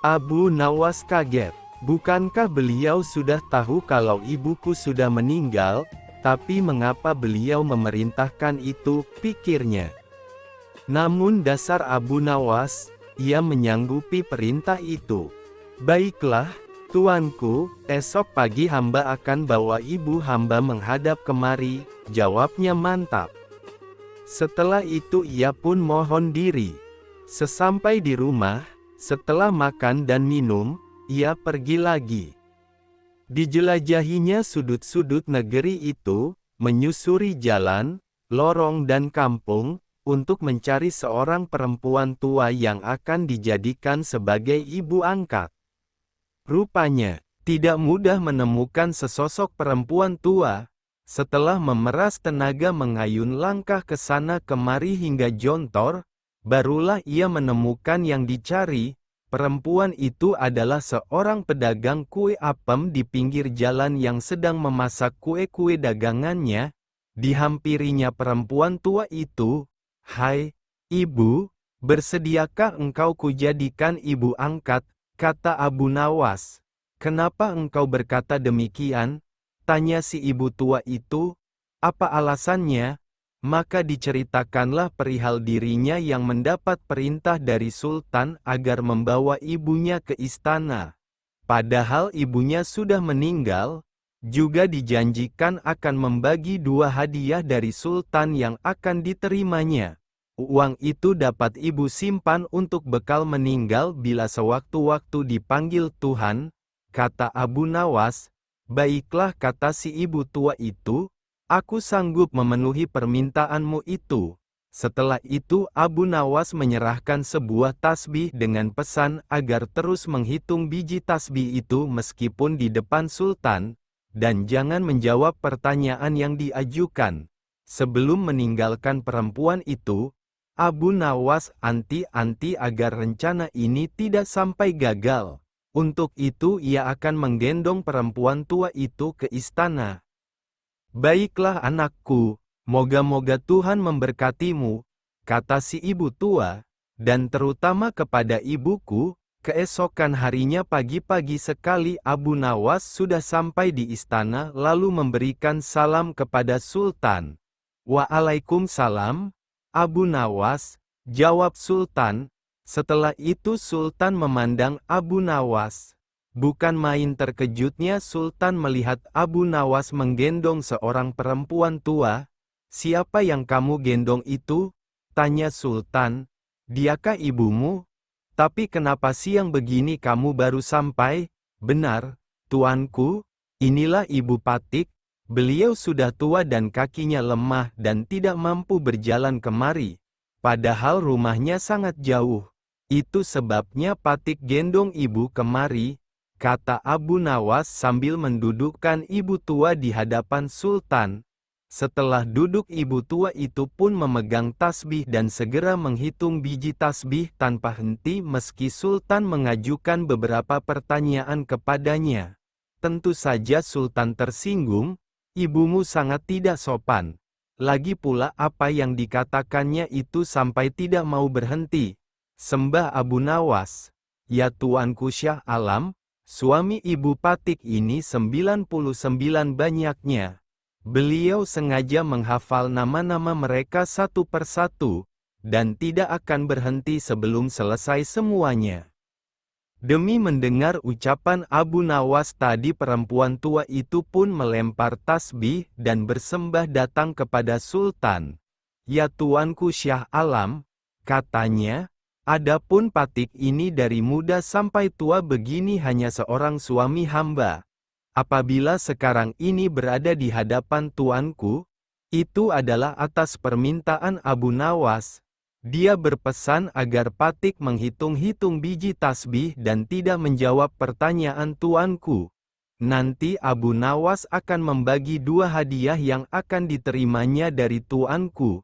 Abu Nawas kaget. Bukankah beliau sudah tahu kalau ibuku sudah meninggal, tapi mengapa beliau memerintahkan itu, pikirnya. Namun dasar Abu Nawas, ia menyanggupi perintah itu. "Baiklah, tuanku, esok pagi hamba akan bawa ibu hamba menghadap kemari," jawabnya mantap. Setelah itu ia pun mohon diri. Sesampai di rumah, setelah makan dan minum, ia pergi lagi. Dijelajahinya sudut-sudut negeri itu, menyusuri jalan, lorong dan kampung, untuk mencari seorang perempuan tua yang akan dijadikan sebagai ibu angkat. Rupanya, tidak mudah menemukan sesosok perempuan tua. Setelah memeras tenaga mengayun langkah ke sana kemari hingga jontor, barulah ia menemukan yang dicari. Perempuan itu adalah seorang pedagang kue apem di pinggir jalan yang sedang memasak kue-kue dagangannya. Dihampirinya perempuan tua itu. "Hai, ibu, bersediakah engkau kujadikan ibu angkat?" kata Abu Nawas. "Kenapa engkau berkata demikian?" tanya si ibu tua itu. "Apa alasannya?" Maka diceritakanlah perihal dirinya yang mendapat perintah dari Sultan agar membawa ibunya ke istana. Padahal ibunya sudah meninggal, juga dijanjikan akan membagi 2 hadiah dari Sultan yang akan diterimanya. Uang itu dapat ibu simpan untuk bekal meninggal bila sewaktu-waktu dipanggil Tuhan, kata Abu Nawas. "Baiklah," kata si ibu tua itu, "aku sanggup memenuhi permintaanmu itu." Setelah itu Abu Nawas menyerahkan sebuah tasbih dengan pesan agar terus menghitung biji tasbih itu meskipun di depan Sultan, dan jangan menjawab pertanyaan yang diajukan. Sebelum meninggalkan perempuan itu, Abu Nawas anti-anti agar rencana ini tidak sampai gagal. Untuk itu ia akan menggendong perempuan tua itu ke istana. "Baiklah anakku, moga-moga Tuhan memberkatimu," kata si ibu tua, "dan terutama kepada ibuku." Keesokan harinya pagi-pagi sekali Abu Nawas sudah sampai di istana lalu memberikan salam kepada Sultan. "Waalaikumsalam, Abu Nawas," jawab Sultan. Setelah itu Sultan memandang Abu Nawas. Bukan main terkejutnya Sultan melihat Abu Nawas menggendong seorang perempuan tua. "Siapa yang kamu gendong itu?" tanya Sultan. "Diakah ibumu? Tapi kenapa siang begini kamu baru sampai?" "Benar, tuanku, inilah Ibu Patik. Beliau sudah tua dan kakinya lemah dan tidak mampu berjalan kemari. Padahal rumahnya sangat jauh. Itu sebabnya Patik gendong ibu kemari," kata Abu Nawas sambil mendudukkan ibu tua di hadapan Sultan. Setelah duduk, ibu tua itu pun memegang tasbih dan segera menghitung biji tasbih tanpa henti meski Sultan mengajukan beberapa pertanyaan kepadanya. Tentu saja Sultan tersinggung. "Ibumu sangat tidak sopan. Lagi pula apa yang dikatakannya itu sampai tidak mau berhenti," sembah Abu Nawas. "Ya tuanku Syah Alam, suami Ibu Patik ini 99 banyaknya. Beliau sengaja menghafal nama-nama mereka satu persatu, dan tidak akan berhenti sebelum selesai semuanya." Demi mendengar ucapan Abu Nawas tadi, perempuan tua itu pun melempar tasbih dan bersembah datang kepada Sultan. "Ya tuanku Syah Alam," katanya, "adapun Patik ini dari muda sampai tua begini hanya seorang suami hamba. Apabila sekarang ini berada di hadapan tuanku, itu adalah atas permintaan Abu Nawas. Dia berpesan agar Patik menghitung-hitung biji tasbih dan tidak menjawab pertanyaan tuanku. Nanti Abu Nawas akan membagi 2 hadiah yang akan diterimanya dari tuanku."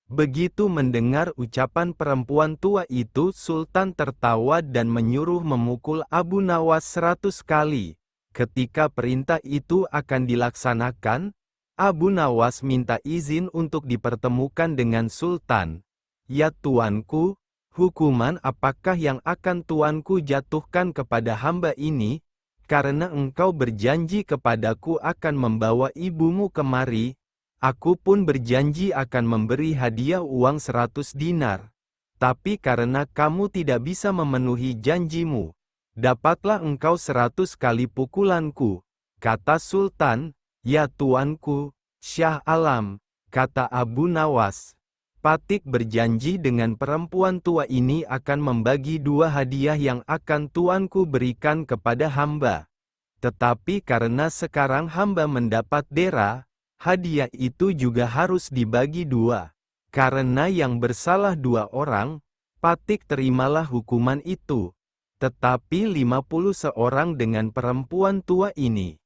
Begitu mendengar ucapan perempuan tua itu, Sultan tertawa dan menyuruh memukul Abu Nawas 100 kali. Ketika perintah itu akan dilaksanakan, Abu Nawas minta izin untuk dipertemukan dengan Sultan. "Ya tuanku, hukuman apakah yang akan tuanku jatuhkan kepada hamba ini? Karena engkau berjanji kepadaku akan membawa ibumu kemari, aku pun berjanji akan memberi hadiah uang 100 dinar. Tapi karena kamu tidak bisa memenuhi janjimu, dapatlah engkau 100 kali pukulanku," kata Sultan. "Ya tuanku, Syah Alam," kata Abu Nawas, "Patik berjanji dengan perempuan tua ini akan membagi 2 hadiah yang akan tuanku berikan kepada hamba. Tetapi karena sekarang hamba mendapat dera, hadiah itu juga harus dibagi 2. Karena yang bersalah 2 orang, Patik terimalah hukuman itu. Tetapi 50 seorang dengan perempuan tua ini."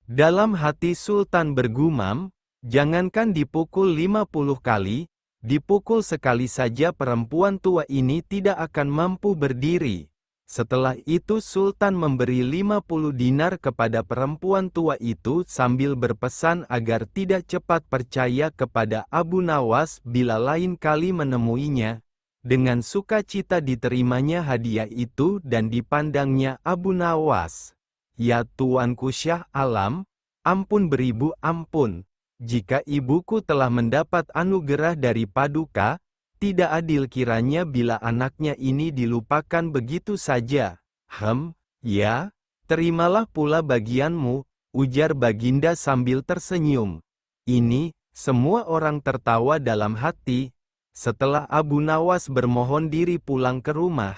Dalam hati Sultan bergumam, jangankan dipukul 50 kali, dipukul sekali saja perempuan tua ini tidak akan mampu berdiri. Setelah itu Sultan memberi 50 dinar kepada perempuan tua itu sambil berpesan agar tidak cepat percaya kepada Abu Nawas bila lain kali menemuinya. Dengan sukacita diterimanya hadiah itu dan dipandangnya Abu Nawas. "Ya tuanku Syah Alam, ampun beribu ampun. Jika ibuku telah mendapat anugerah dari Paduka, tidak adil kiranya bila anaknya ini dilupakan begitu saja." Ya, terimalah pula bagianmu," ujar Baginda sambil tersenyum. Ini, semua orang tertawa dalam hati. Setelah Abu Nawas bermohon diri pulang ke rumah,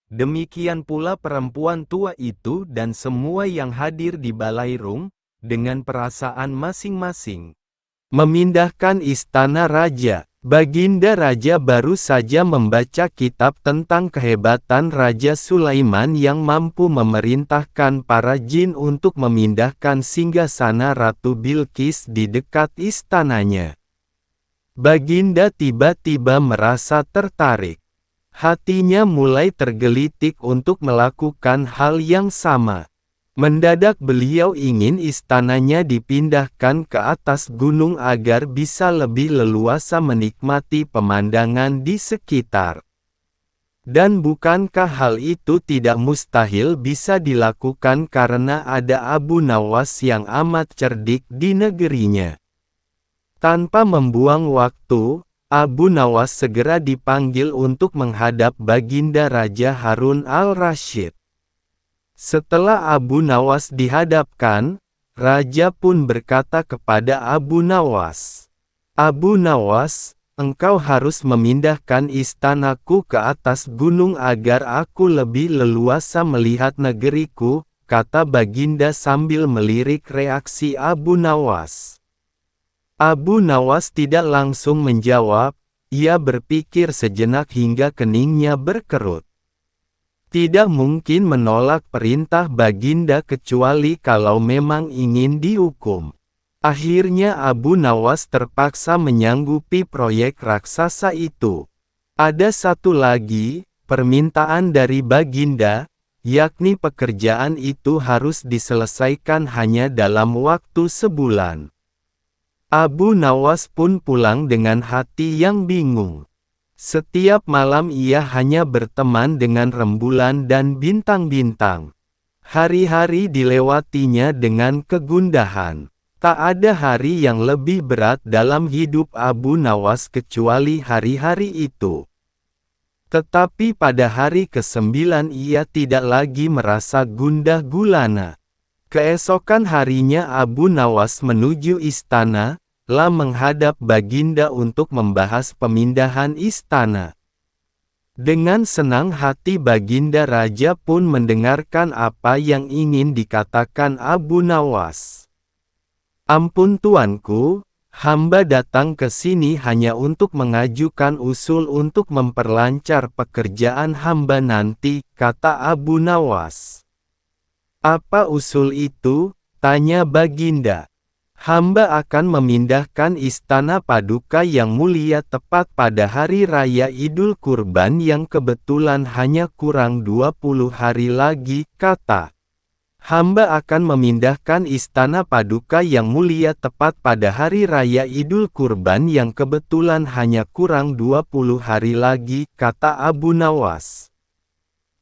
demikian pula perempuan tua itu dan semua yang hadir di Balairung, dengan perasaan masing-masing memindahkan istana raja. Baginda Raja baru saja membaca kitab tentang kehebatan Raja Sulaiman yang mampu memerintahkan para jin untuk memindahkan singgasana Ratu Bilqis di dekat istananya. Baginda tiba-tiba merasa tertarik. Hatinya mulai tergelitik untuk melakukan hal yang sama. Mendadak beliau ingin istananya dipindahkan ke atas gunung agar bisa lebih leluasa menikmati pemandangan di sekitar. Dan bukankah hal itu tidak mustahil bisa dilakukan karena ada Abu Nawas yang amat cerdik di negerinya? Tanpa membuang waktu, Abu Nawas segera dipanggil untuk menghadap Baginda Raja Harun al-Rasyid. Setelah Abu Nawas dihadapkan, raja pun berkata kepada Abu Nawas, "Abu Nawas, engkau harus memindahkan istanaku ke atas gunung agar aku lebih leluasa melihat negeriku," kata Baginda sambil melirik reaksi Abu Nawas. Abu Nawas tidak langsung menjawab, ia berpikir sejenak hingga keningnya berkerut. Tidak mungkin menolak perintah Baginda kecuali kalau memang ingin dihukum. Akhirnya Abu Nawas terpaksa menyanggupi proyek raksasa itu. Ada satu lagi, permintaan dari Baginda, yakni pekerjaan itu harus diselesaikan hanya dalam waktu sebulan. Abu Nawas pun pulang dengan hati yang bingung. Setiap malam ia hanya berteman dengan rembulan dan bintang-bintang. Hari-hari dilewatinya dengan kegundahan. Tak ada hari yang lebih berat dalam hidup Abu Nawas kecuali hari-hari itu. Tetapi pada hari ke-9 ia tidak lagi merasa gundah gulana. Keesokan harinya Abu Nawas menuju istana, menghadap Baginda untuk membahas pemindahan istana. Dengan senang hati Baginda Raja pun mendengarkan apa yang ingin dikatakan Abu Nawas. "Ampun tuanku, hamba datang ke sini hanya untuk mengajukan usul untuk memperlancar pekerjaan hamba nanti," kata Abu Nawas. "Apa usul itu?" tanya Baginda. "Hamba akan memindahkan istana Paduka yang mulia tepat pada hari raya Idul Kurban yang kebetulan hanya kurang 20 hari lagi," kata. "Hamba akan memindahkan istana Paduka yang mulia tepat pada hari raya Idul Kurban yang kebetulan hanya kurang 20 hari lagi," kata Abu Nawas.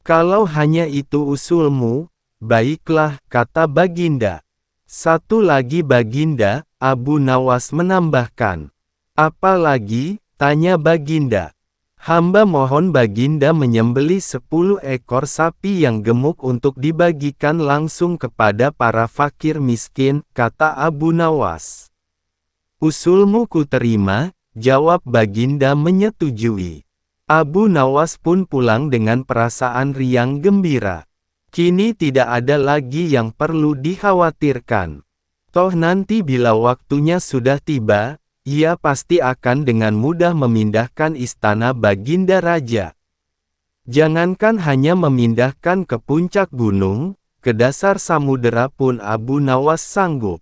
"Kalau hanya itu usulmu, baiklah," kata Baginda. "Satu lagi Baginda," Abu Nawas menambahkan. "Apa lagi?" tanya Baginda. "Hamba mohon Baginda menyembelih 10 ekor sapi yang gemuk untuk dibagikan langsung kepada para fakir miskin," kata Abu Nawas. "Usulmu ku terima," jawab Baginda menyetujui. Abu Nawas pun pulang dengan perasaan riang gembira. Kini tidak ada lagi yang perlu dikhawatirkan. Toh nanti bila waktunya sudah tiba, ia pasti akan dengan mudah memindahkan istana Baginda Raja. Jangankan hanya memindahkan ke puncak gunung, ke dasar samudera pun Abu Nawas sanggup.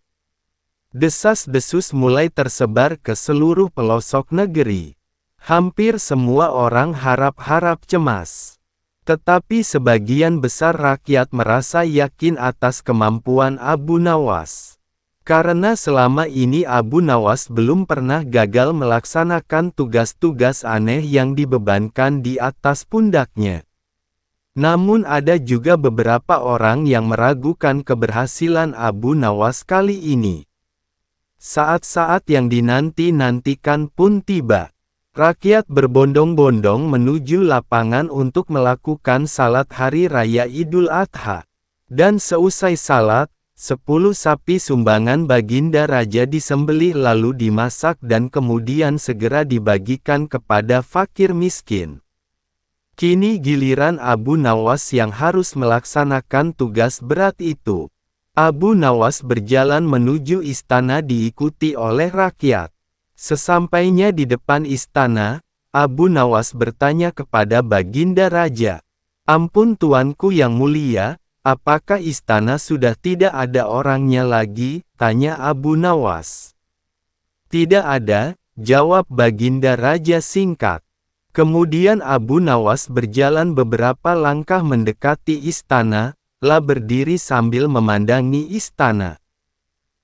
Desas-desus mulai tersebar ke seluruh pelosok negeri. Hampir semua orang harap-harap cemas. Tetapi sebagian besar rakyat merasa yakin atas kemampuan Abu Nawas. Karena selama ini Abu Nawas belum pernah gagal melaksanakan tugas-tugas aneh yang dibebankan di atas pundaknya. Namun ada juga beberapa orang yang meragukan keberhasilan Abu Nawas kali ini. Saat-saat yang dinanti-nantikan pun tiba. Rakyat berbondong-bondong menuju lapangan untuk melakukan salat hari raya Idul Adha. Dan seusai salat, 10 sapi sumbangan Baginda Raja disembelih lalu dimasak dan kemudian segera dibagikan kepada fakir miskin. Kini giliran Abu Nawas yang harus melaksanakan tugas berat itu. Abu Nawas berjalan menuju istana diikuti oleh rakyat. Sesampainya di depan istana, Abu Nawas bertanya kepada Baginda Raja. "Ampun tuanku yang mulia, apakah istana sudah tidak ada orangnya lagi?" tanya Abu Nawas. "Tidak ada," jawab Baginda Raja singkat. Kemudian Abu Nawas berjalan beberapa langkah mendekati istana, berdiri sambil memandangi istana.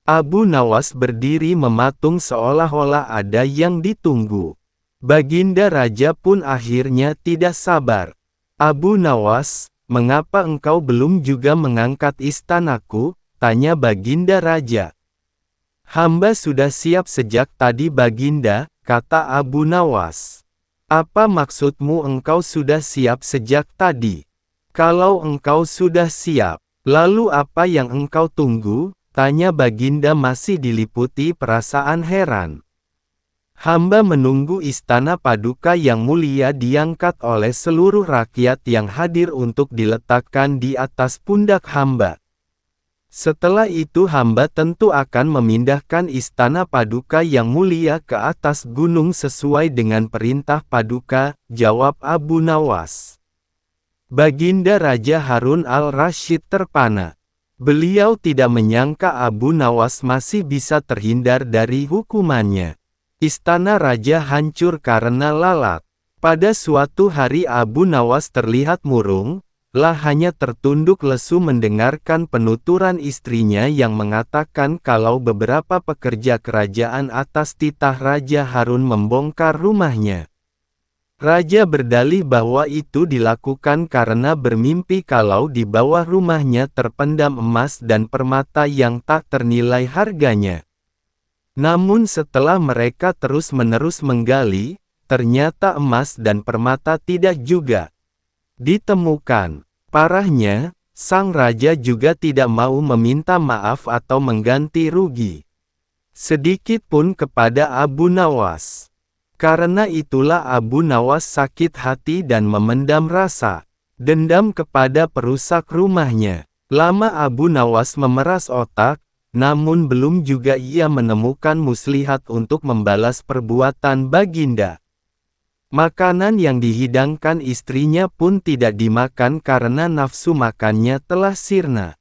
Abu Nawas berdiri mematung seolah-olah ada yang ditunggu. Baginda Raja pun akhirnya tidak sabar. "Abu Nawas, mengapa engkau belum juga mengangkat istanaku?" tanya Baginda Raja. "Hamba sudah siap sejak tadi Baginda," kata Abu Nawas. "Apa maksudmu engkau sudah siap sejak tadi?" Kalau engkau sudah siap, lalu apa yang engkau tunggu? Tanya Baginda masih diliputi perasaan heran. Hamba menunggu istana Paduka yang mulia diangkat oleh seluruh rakyat yang hadir untuk diletakkan di atas pundak hamba. Setelah itu hamba tentu akan memindahkan istana Paduka yang mulia ke atas gunung sesuai dengan perintah Paduka, jawab Abu Nawas. Baginda Raja Harun al-Rasyid terpana. Beliau tidak menyangka Abu Nawas masih bisa terhindar dari hukumannya. Istana raja hancur karena lalat. Pada suatu hari Abu Nawas terlihat murung, hanya tertunduk lesu mendengarkan penuturan istrinya yang mengatakan kalau beberapa pekerja kerajaan atas titah Raja Harun membongkar rumahnya. Raja berdalih bahwa itu dilakukan karena bermimpi kalau di bawah rumahnya terpendam emas dan permata yang tak ternilai harganya. Namun setelah mereka terus-menerus menggali, ternyata emas dan permata tidak juga ditemukan. Parahnya, sang raja juga tidak mau meminta maaf atau mengganti rugi sedikit pun kepada Abu Nawas. Karena itulah Abu Nawas sakit hati dan memendam rasa dendam kepada perusak rumahnya. Lama Abu Nawas memeras otak, namun belum juga ia menemukan muslihat untuk membalas perbuatan Baginda. Makanan yang dihidangkan istrinya pun tidak dimakan karena nafsu makannya telah sirna.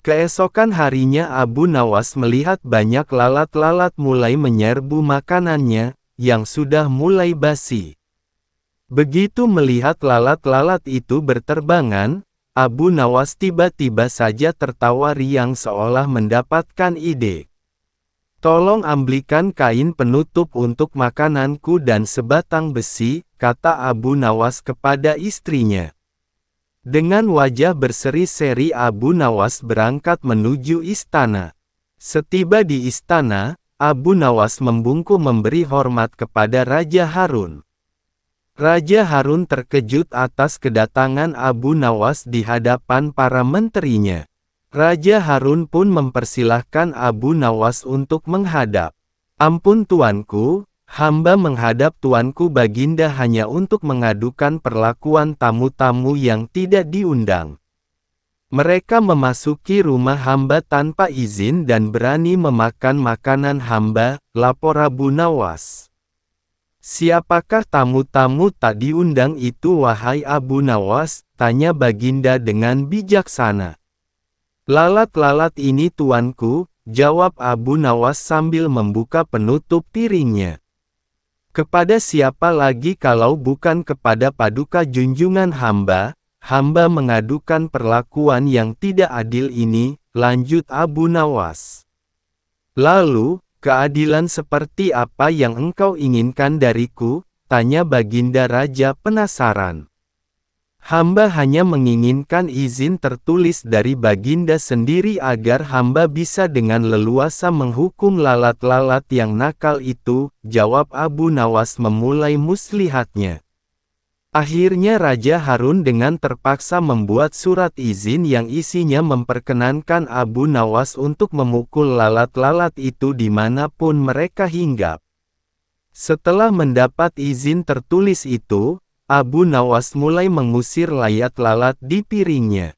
Keesokan harinya Abu Nawas melihat banyak lalat-lalat mulai menyerbu makanannya, yang sudah mulai basi. Begitu melihat lalat-lalat itu berterbangan, Abu Nawas tiba-tiba saja tertawa riang seolah mendapatkan ide. "Tolong ambilkan kain penutup untuk makananku dan sebatang besi," kata Abu Nawas kepada istrinya. Dengan wajah berseri-seri Abu Nawas berangkat menuju istana. Setiba di istana, Abu Nawas membungkuk memberi hormat kepada Raja Harun. Raja Harun terkejut atas kedatangan Abu Nawas di hadapan para menterinya. Raja Harun pun mempersilahkan Abu Nawas untuk menghadap. "Ampun tuanku, hamba menghadap tuanku Baginda hanya untuk mengadukan perlakuan tamu-tamu yang tidak diundang. Mereka memasuki rumah hamba tanpa izin dan berani memakan makanan hamba," lapor Abu Nawas. "Siapakah tamu-tamu tak diundang itu wahai Abu Nawas?" tanya Baginda dengan bijaksana. "Lalat-lalat ini tuanku," jawab Abu Nawas sambil membuka penutup piringnya. "Kepada siapa lagi kalau bukan kepada Paduka junjungan hamba? Hamba mengadukan perlakuan yang tidak adil ini," lanjut Abu Nawas. "Lalu, keadilan seperti apa yang engkau inginkan dariku?" tanya Baginda Raja penasaran. "Hamba hanya menginginkan izin tertulis dari Baginda sendiri agar hamba bisa dengan leluasa menghukum lalat-lalat yang nakal itu," jawab Abu Nawas memulai muslihatnya. Akhirnya Raja Harun dengan terpaksa membuat surat izin yang isinya memperkenankan Abu Nawas untuk memukul lalat-lalat itu dimanapun mereka hinggap. Setelah mendapat izin tertulis itu, Abu Nawas mulai mengusir lalat-lalat di piringnya.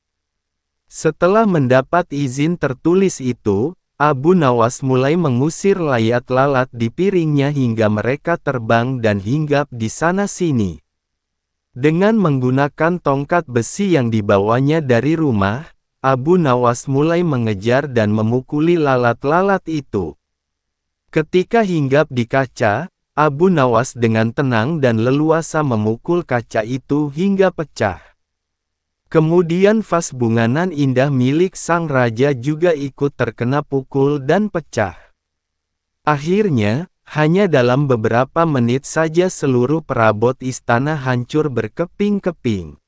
Setelah mendapat izin tertulis itu, Abu Nawas mulai mengusir lalat-lalat di piringnya hingga mereka terbang dan hinggap di sana-sini. Dengan menggunakan tongkat besi yang dibawanya dari rumah, Abu Nawas mulai mengejar dan memukuli lalat-lalat itu. Ketika hinggap di kaca, Abu Nawas dengan tenang dan leluasa memukul kaca itu hingga pecah. Kemudian vas bunganan indah milik sang raja juga ikut terkena pukul dan pecah. Akhirnya, hanya dalam beberapa menit saja seluruh perabot istana hancur berkeping-keping.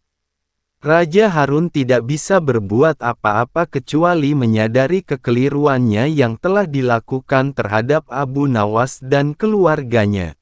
Raja Harun tidak bisa berbuat apa-apa kecuali menyadari kekeliruannya yang telah dilakukan terhadap Abu Nawas dan keluarganya.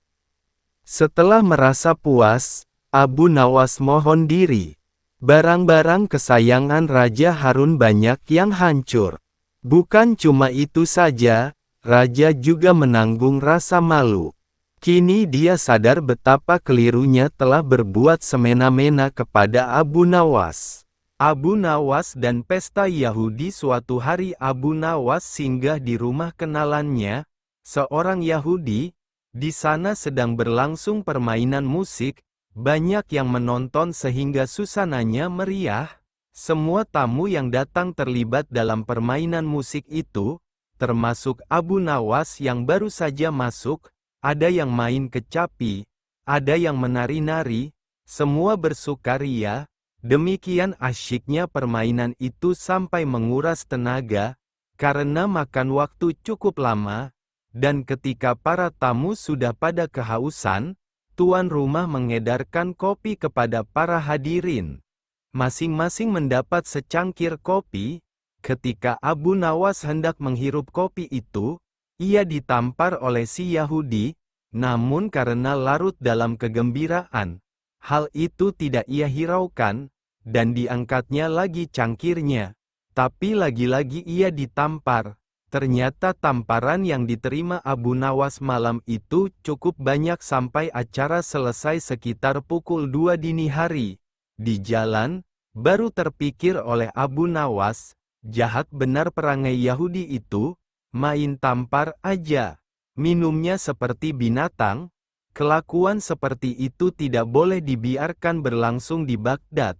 Setelah merasa puas, Abu Nawas mohon diri. Barang-barang kesayangan Raja Harun banyak yang hancur. Bukan cuma itu saja, Raja juga menanggung rasa malu. Kini dia sadar betapa kelirunya telah berbuat semena-mena kepada Abu Nawas. Abu Nawas dan pesta Yahudi. Suatu hari Abu Nawas singgah di rumah kenalannya, seorang Yahudi. Di sana sedang berlangsung permainan musik, banyak yang menonton sehingga suasananya meriah. Semua tamu yang datang terlibat dalam permainan musik itu, termasuk Abu Nawas yang baru saja masuk. Ada yang main kecapi, ada yang menari-nari, semua bersukaria. Demikian asyiknya permainan itu sampai menguras tenaga, karena makan waktu cukup lama, dan ketika para tamu sudah pada kehausan, tuan rumah mengedarkan kopi kepada para hadirin. Masing-masing mendapat secangkir kopi. Ketika Abu Nawas hendak menghirup kopi itu, ia ditampar oleh si Yahudi, namun karena larut dalam kegembiraan, hal itu tidak ia hiraukan, dan diangkatnya lagi cangkirnya. Tapi lagi-lagi ia ditampar. Ternyata tamparan yang diterima Abu Nawas malam itu cukup banyak sampai acara selesai sekitar pukul 2 dini hari. Di jalan, baru terpikir oleh Abu Nawas, jahat benar perangai Yahudi itu. Main tampar aja, minumnya seperti binatang. Kelakuan seperti itu tidak boleh dibiarkan berlangsung di Baghdad.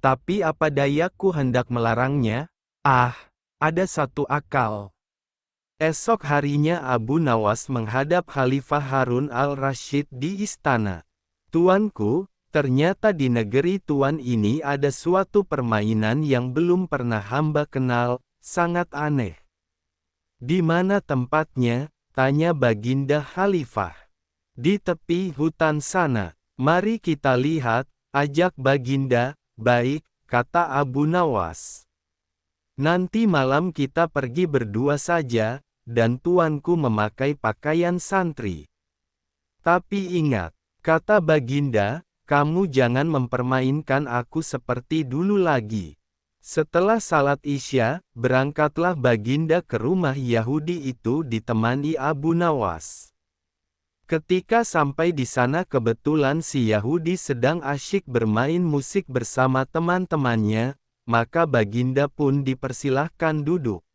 Tapi apa dayaku hendak melarangnya? Ada satu akal. Esok harinya Abu Nawas menghadap Khalifah Harun al-Rasyid di istana. Tuanku, ternyata di negeri tuan ini ada suatu permainan yang belum pernah hamba kenal, sangat aneh. Di mana tempatnya? Tanya Baginda Khalifah. Di tepi hutan sana. Mari kita lihat, ajak Baginda. Baik, kata Abu Nawas. Nanti malam kita pergi berdua saja, dan tuanku memakai pakaian santri. Tapi ingat, kata Baginda, kamu jangan mempermainkan aku seperti dulu lagi. Setelah salat Isya, berangkatlah Baginda ke rumah Yahudi itu ditemani Abu Nawas. Ketika sampai di sana kebetulan si Yahudi sedang asyik bermain musik bersama teman-temannya, maka Baginda pun dipersilahkan duduk.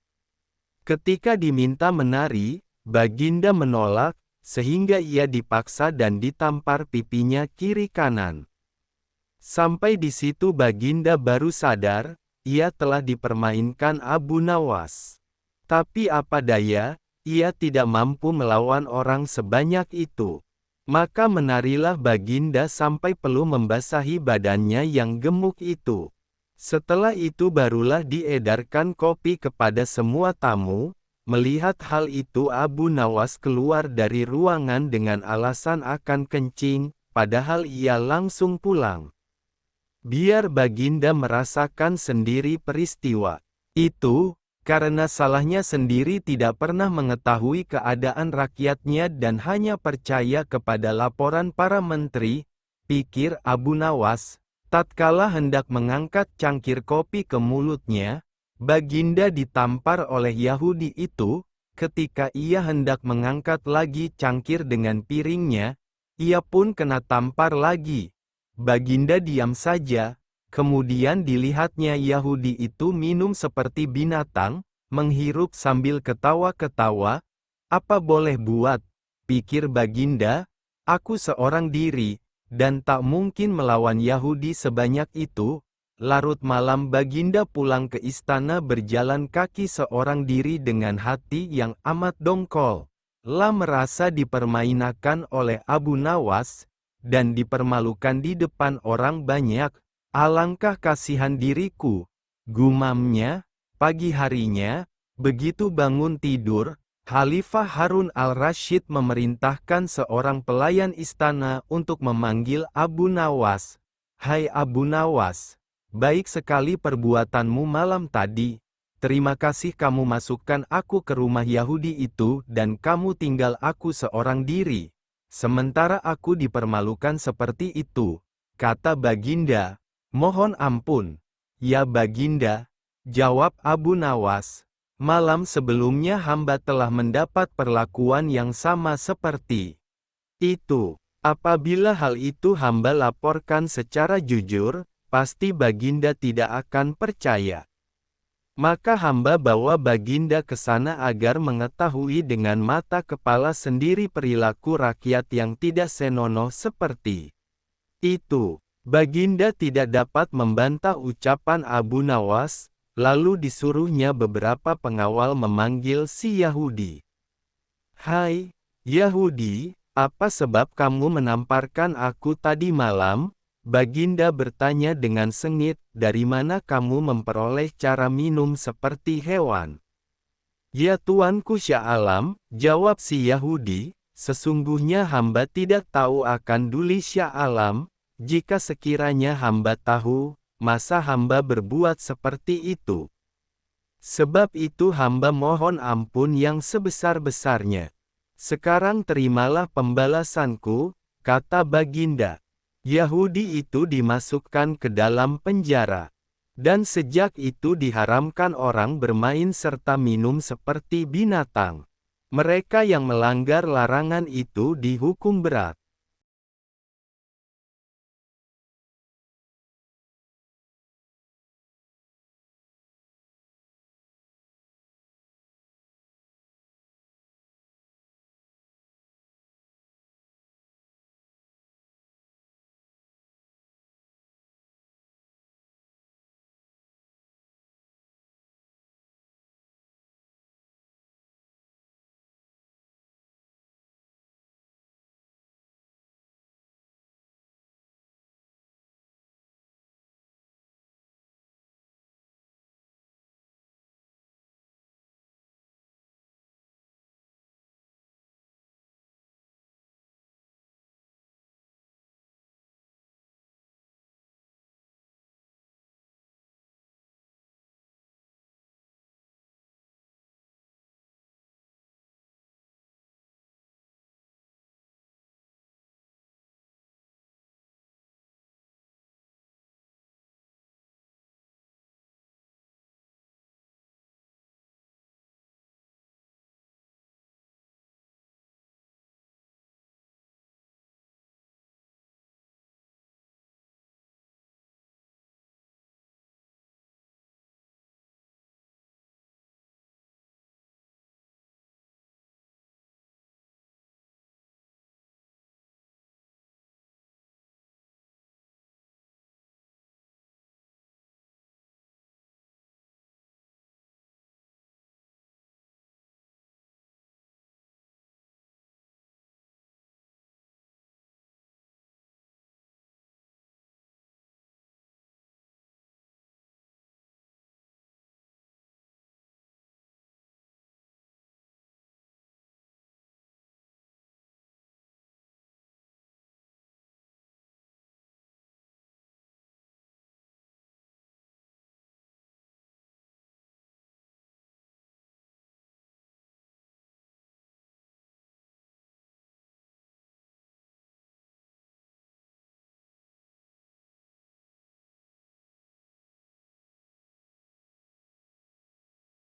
Ketika diminta menari, Baginda menolak, sehingga ia dipaksa dan ditampar pipinya kiri kanan. Sampai di situ Baginda baru sadar, ia telah dipermainkan Abu Nawas. Tapi apa daya, ia tidak mampu melawan orang sebanyak itu. Maka menarilah Baginda sampai peluh membasahi badannya yang gemuk itu. Setelah itu barulah diedarkan kopi kepada semua tamu. Melihat hal itu Abu Nawas keluar dari ruangan dengan alasan akan kencing, padahal ia langsung pulang. Biar Baginda merasakan sendiri peristiwa itu, karena salahnya sendiri tidak pernah mengetahui keadaan rakyatnya dan hanya percaya kepada laporan para menteri, pikir Abu Nawas. Tatkala hendak mengangkat cangkir kopi ke mulutnya, Baginda ditampar oleh Yahudi itu. Ketika ia hendak mengangkat lagi cangkir dengan piringnya, ia pun kena tampar lagi. Baginda diam saja, kemudian dilihatnya Yahudi itu minum seperti binatang, menghirup sambil ketawa-ketawa. Apa boleh buat, pikir Baginda, aku seorang diri, dan tak mungkin melawan Yahudi sebanyak itu. Larut malam Baginda pulang ke istana berjalan kaki seorang diri dengan hati yang amat dongkol. Merasa dipermainkan oleh Abu Nawas, dan dipermalukan di depan orang banyak. Alangkah kasihan diriku, gumamnya. Pagi harinya, begitu bangun tidur, Khalifah Harun al-Rasyid memerintahkan seorang pelayan istana untuk memanggil Abu Nawas. Hai Abu Nawas, baik sekali perbuatanmu malam tadi. Terima kasih kamu masukkan aku ke rumah Yahudi itu dan kamu tinggal aku seorang diri. Sementara aku dipermalukan seperti itu, kata Baginda. Mohon ampun, ya Baginda, jawab Abu Nawas. Malam sebelumnya hamba telah mendapat perlakuan yang sama seperti itu. Apabila hal itu hamba laporkan secara jujur, pasti Baginda tidak akan percaya. Maka hamba bawa Baginda ke sana agar mengetahui dengan mata kepala sendiri perilaku rakyat yang tidak senonoh seperti itu. Baginda tidak dapat membantah ucapan Abu Nawas, lalu disuruhnya beberapa pengawal memanggil si Yahudi. "Hai, Yahudi, apa sebab kamu menamparkan aku tadi malam?" Baginda bertanya dengan sengit, "Dari mana kamu memperoleh cara minum seperti hewan?" "Ya Tuanku Syah Alam," jawab si Yahudi, "sesungguhnya hamba tidak tahu akan duli Syah Alam. Jika sekiranya hamba tahu, masa hamba berbuat seperti itu? Sebab itu hamba mohon ampun yang sebesar-besarnya. Sekarang terimalah pembalasanku," kata Baginda. Yahudi itu dimasukkan ke dalam penjara. Dan sejak itu diharamkan orang bermain serta minum seperti binatang. Mereka yang melanggar larangan itu dihukum berat.